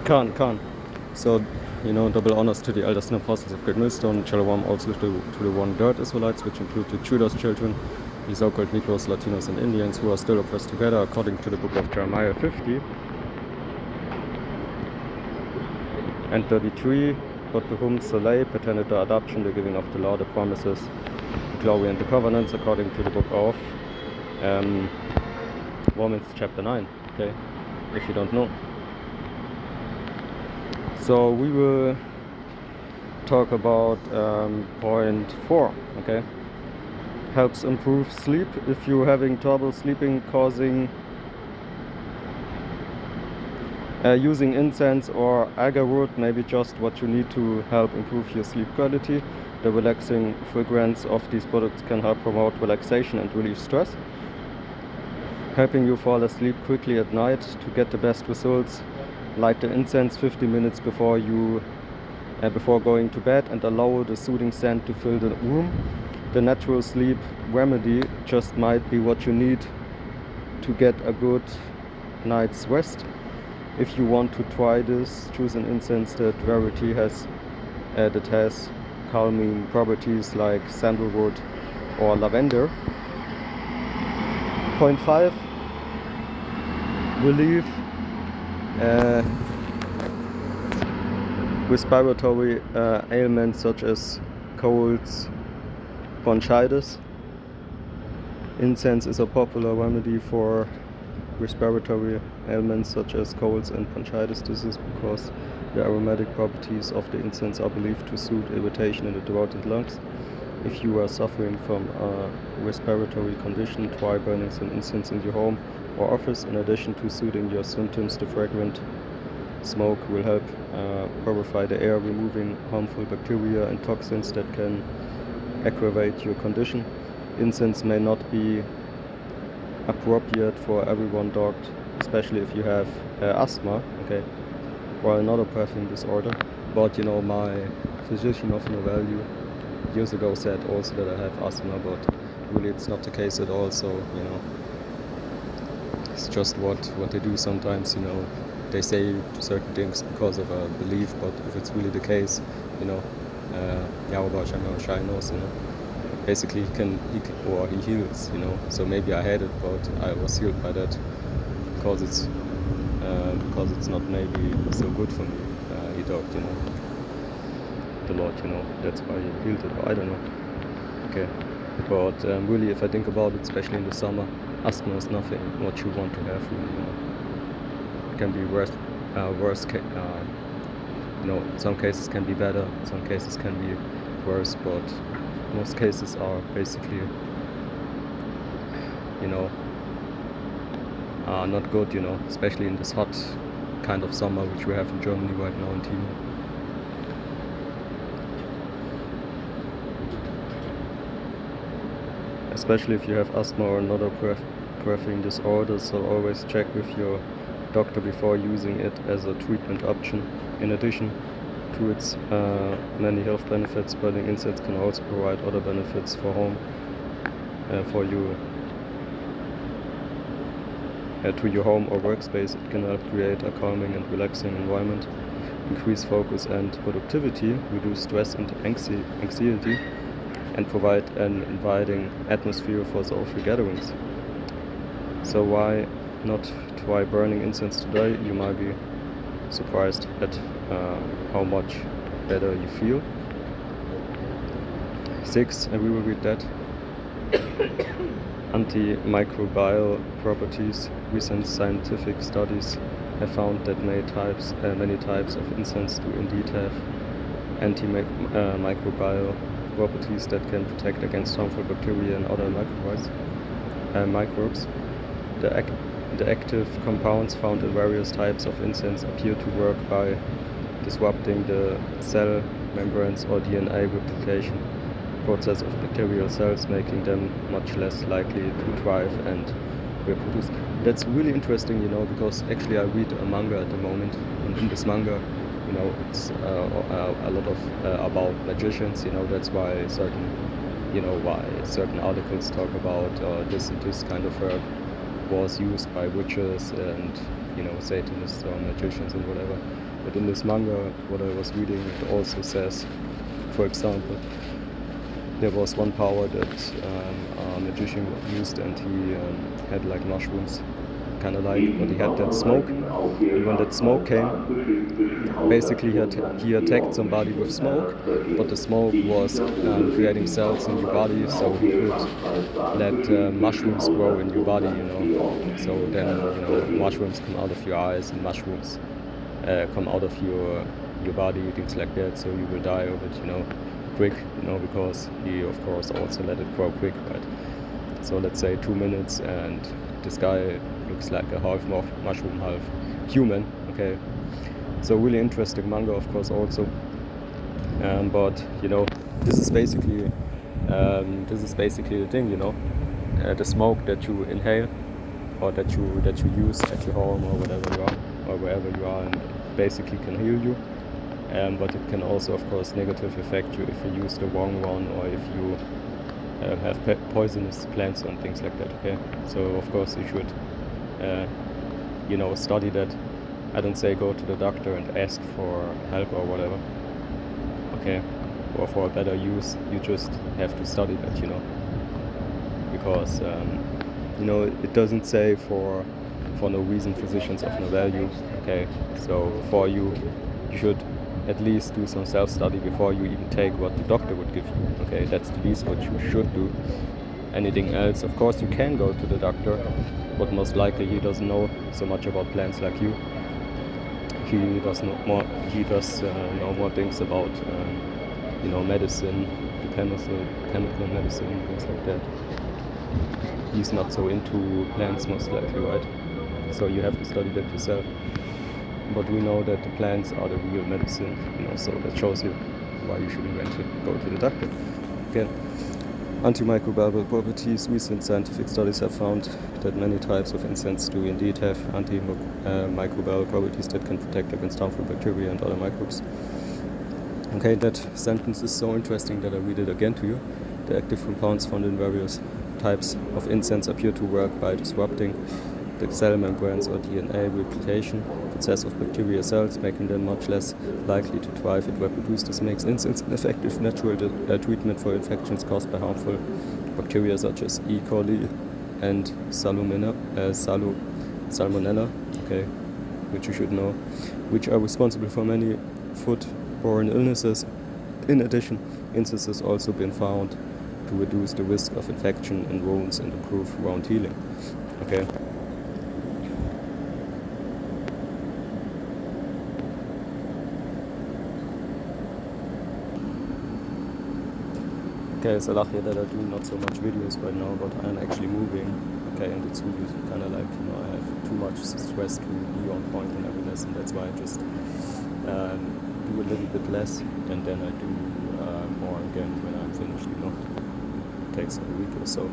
Khan. So, double honors to the elders and apostles of Great Millstone, Shalom also to the one third Israelites, which include the Judas children, the so-called Negroes, Latinos, and Indians, who are still oppressed together, according to the book of Jeremiah 50 and 33, but to whom Soleil pertained the adoption, the giving of the law, the promises, the glory, and the covenants, according to the book of Romans chapter 9, okay, if you don't know. So we will talk about point 4, okay? Helps improve sleep. If you're having trouble sleeping, causing using incense or agarwood, maybe just what you need to help improve your sleep quality. The relaxing fragrance of these products can help promote relaxation and relieve stress, helping you fall asleep quickly at night. To get the best results, light the incense 50 minutes before going to bed and allow the soothing scent to fill the room. The natural sleep remedy just might be what you need to get a good night's rest. If you want to try this, choose an incense that has calming properties like sandalwood or lavender. Point 5, relieve respiratory ailments such as colds, bronchitis. Incense is a popular remedy for respiratory ailments such as colds and bronchitis. This is because the aromatic properties of the incense are believed to soothe irritation in the throat and lungs. If you are suffering from a respiratory condition, try burning some incense in your home or office. In addition to soothing your symptoms, the fragrant smoke will help purify the air, removing harmful bacteria and toxins that can aggravate your condition. Incense may not be appropriate for everyone, dogged, especially if you have asthma, okay, or another breathing disorder. But my physician of Novalue years ago said also that I have asthma, but really it's not the case at all. So it's just what they do sometimes. They say certain things because of a belief, but if it's really the case, Yahweh Shai knows, basically he heals, so maybe I had it, but I was healed by that because it's not maybe so good for me. He talked, the Lord, that's why he healed it, or I don't know. Okay, but really, if I think about it, especially in the summer, asthma is nothing what you want to have. It can be worse. Some cases can be better, some cases can be worse, but most cases are basically, not good, especially in this hot kind of summer which we have in Germany right now in Timo. Especially if you have asthma or another breathing disorder, so always check with your doctor before using it as a treatment option. In addition to its many health benefits, burning incense can also provide other benefits for home, for you, to your home or workspace. It can help create a calming and relaxing environment, increase focus and productivity, reduce stress and anxiety, and provide an inviting atmosphere for social gatherings. So why not try burning incense today? You might be surprised at how much better you feel. 6, and we will read that. Antimicrobial properties. Recent scientific studies have found that many types of incense do indeed have antimicrobial properties that can protect against harmful bacteria and other microbes. The active compounds found in various types of incense appear to work by disrupting the cell membranes or DNA replication process of bacterial cells, making them much less likely to thrive and reproduce. That's really interesting, because actually I read a manga at the moment, and in this manga, it's a lot of about magicians. That's why certain articles talk about this and this kind of herb was used by witches and Satanists or magicians and whatever. But in this manga, what I was reading, it also says, for example, there was one power that a magician used, and he had like mushrooms, kind of like, but he had that smoke, and when that smoke came, basically he attacked somebody with smoke, but the smoke was creating cells in your body, so he could let mushrooms grow in your body, so then mushrooms come out of your eyes, and mushrooms come out of your body, things like that, so you will die of it, quick, because he of course also let it grow quick, right? So let's say 2 minutes, and this guy looks like a half mushroom, half human. Okay, so really interesting manga, of course, also. But this is basically the thing, the smoke that you inhale, or that you use at your home or whatever you are, or wherever you are, and basically can heal you. But it can also, of course, negatively affect you if you use the wrong one, or if you have poisonous plants and things like that. Okay, so of course you should study that. I don't say go to the doctor and ask for help or whatever, okay, or for a better use. You just have to study that, because it doesn't say for no reason physicians of no value. Okay, so for you should at least do some self-study before you even take what the doctor would give you. Okay, that's the least what you should do. Anything else, of course, you can go to the doctor, but most likely he doesn't know so much about plants like you. He does know more. He does know more things about medicine, chemical medicine, things like that. He's not so into plants, most likely, right? So you have to study that yourself. But we know that the plants are the real medicine, so that shows you why you should eventually go to the doctor. Again, antimicrobial properties. Recent scientific studies have found that many types of incense do indeed have antimicrobial properties that can protect against harmful bacteria and other microbes. Okay, that sentence is so interesting that I read it again to you. The active compounds found in various types of incense appear to work by disrupting the cell membranes or DNA replication process of bacteria cells, making them much less likely to thrive and reproduce. This makes incense an effective natural treatment for infections caused by harmful bacteria such as E. coli and Salmonella, okay, which you should know, which are responsible for many foodborne illnesses. In addition, incense has also been found to reduce the risk of infection in wounds and improve wound healing. Okay. Okay, it's lucky that I do not so much videos right now, but I'm actually moving. Okay, and it's really kind of like, I have too much stress to be on point in every lesson. That's why I just do a little bit less, and then I do more again when I'm finished, It takes a week or so,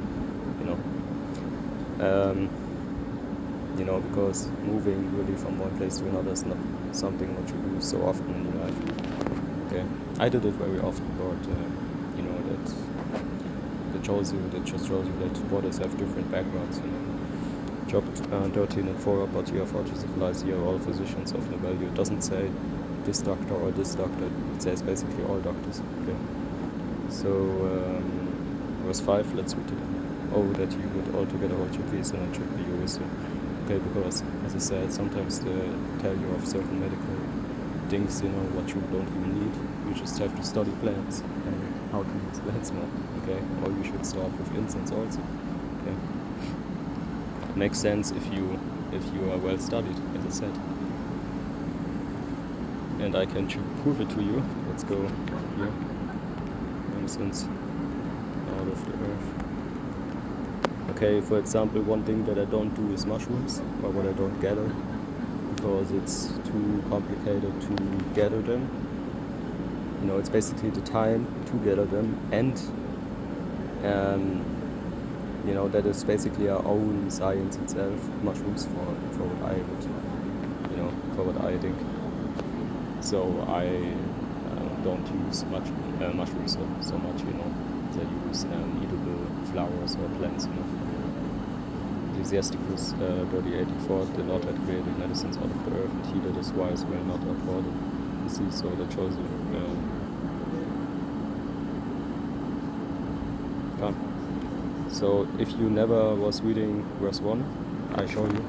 because moving really from one place to another is not something what you do so often in your life. Okay, I did it very often, but that just shows you that borders have different backgrounds. Job 13 and 4 about GeoForges applies here all physicians of no value. It doesn't say this doctor or this doctor, it says basically all doctors. Okay. So verse 5, let's read it. Oh, that you would altogether hold your peace and it should be your wisdom. Okay, because as I said, sometimes they tell you of certain medical things, what you don't even need. You just have to study plants and how to use plants more. Okay, or you should start with incense also. Okay, makes sense if you are well studied, as I said. And I can prove it to you. Let's go here. Incense out of the earth. Okay, for example, one thing that I don't do is mushrooms, or what I don't gather, because it's too complicated to gather them. It's basically the time to gather them, and that is basically our own science itself. Mushrooms for what I would, for what I think. So I don't use mushrooms so much, I use edible flowers or plants, Ecclesiasticus 30:84, the Lord had created medicines out of the earth, and he that is wise will not abhor them. You see, so that shows you. So if you never was reading verse 1, I show you.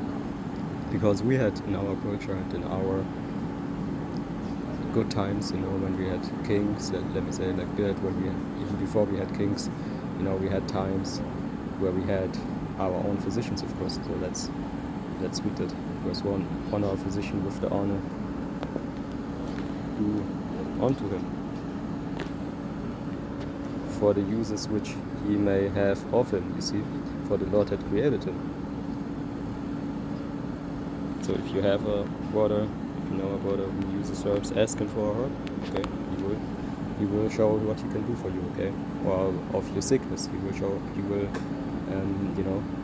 Because we had in our culture and in our good times, when we had kings, let me say like that, even before we had kings, we had times where we had our own physicians, of course. So let's read that. Verse 1, honor our physician with the honor due unto him, for the uses which he may have of him, you see, for the Lord had created him. So if you have a brother, if you know a brother who uses herbs, ask him for a herb, okay, he will show what he can do for you, okay, or of your sickness, he will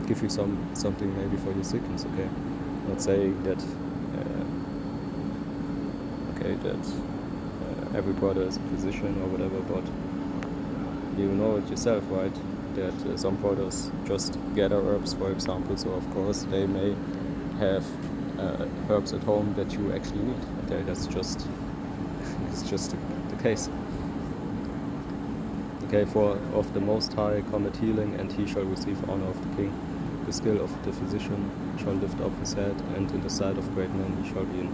give you something maybe for your sickness, okay. Not saying that every brother is a physician or whatever, but you know it yourself, right? That some brothers just gather herbs, for example. So of course they may have herbs at home that you actually need. Okay, that's just the case. Okay, for of the Most High cometh healing, and he shall receive honor of the King. The skill of the physician shall lift up his head, and in the sight of great men he shall be in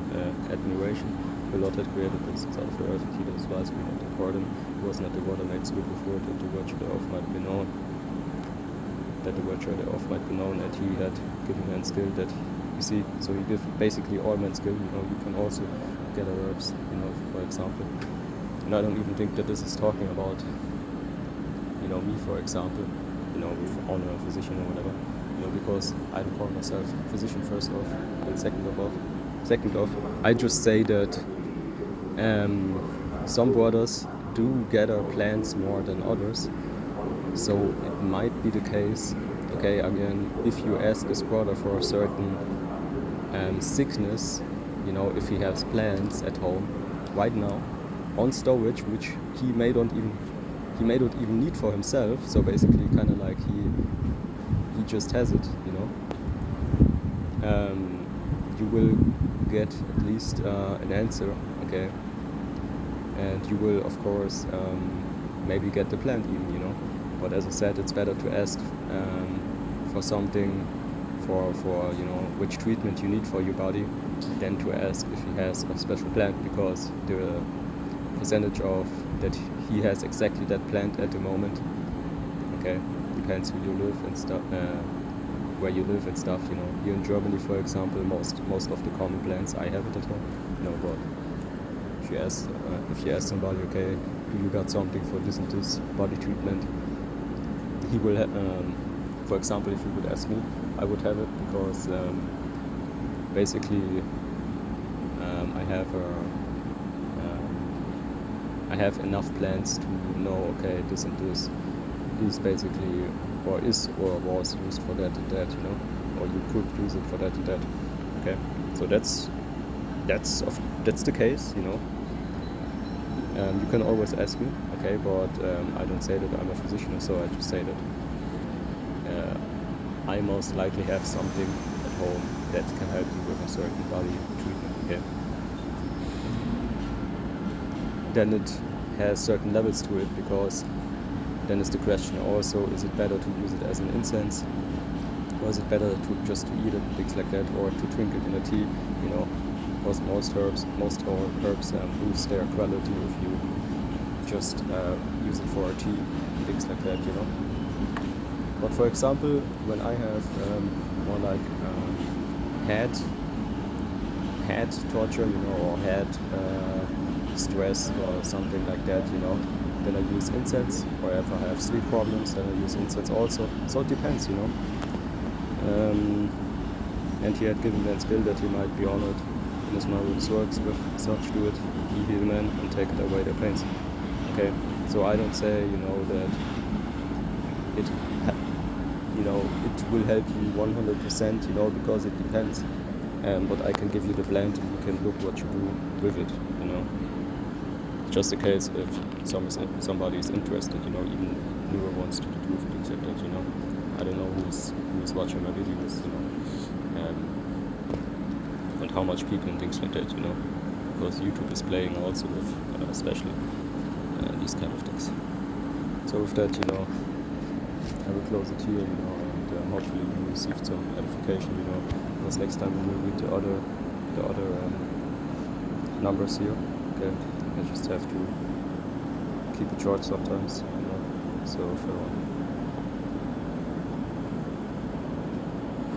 admiration. The Lord had created this out of the earth, and he that is wise will not accord him. It was not the water made sweet with word, that the virtue thereof might be known. And he had given man skill that, you see, so he gave basically all men skill, you can also gather herbs, for example. And I don't even think that this is talking about, me, for example, with honor a physician or whatever, because I don't call myself physician, first off, and second off, I just say that some brothers do gather plants more than others, so it might be the case, okay, again, if you ask this brother for a certain sickness, if he has plants at home right now on storage, which he may not even need for himself, so basically kind of like he just has it, you will get at least an answer, okay, and you will of course maybe get the plant even, but as I said, it's better to ask for something for which treatment you need for your body than to ask if he has a special plant, because the percentage of that he has exactly that plant at the moment, okay, depends who you live and stuff, where you live and stuff, here in Germany, for example, most of the common plants I have it at home, but if you ask somebody, okay, do you got something for this and this body treatment, he will for example, if you would ask me, I would have it, because basically I have enough plants to know, okay, this and this is basically, or is or was used for that and that, or you could use it for that and that, okay. So that's the case, you can always ask me, okay, but I don't say that I'm a physician, so I just say that I most likely have something at home that can help you with a certain body treatment, okay. Then it has certain levels to it, because then is the question also, is it better to use it as an incense, or is it better to just to eat it, things like that, or to drink it in a tea, because most herbs lose their quality if you just use it for a tea, things like that, But for example, when I have more like head torture, or head stress or something like that, then I use incense. Or if I have sleep problems, then I use incense also. So it depends, And he had given that skill that he might be honored in his marvelous works. With such do it, he heal men and take away their pains. Okay, so I don't say, that it will help you 100%, because it depends. But I can give you the plant, and you can look what you do with it, Just in case if somebody is interested, even newer wants to do things like that, I don't know who's watching my videos, and how much people and things like that, because YouTube is playing also with especially these kind of things. So with that, I will close it here, and hopefully you received some edification, because next time we will read the other numbers here. Okay, I just have to keep it short sometimes, So farewell.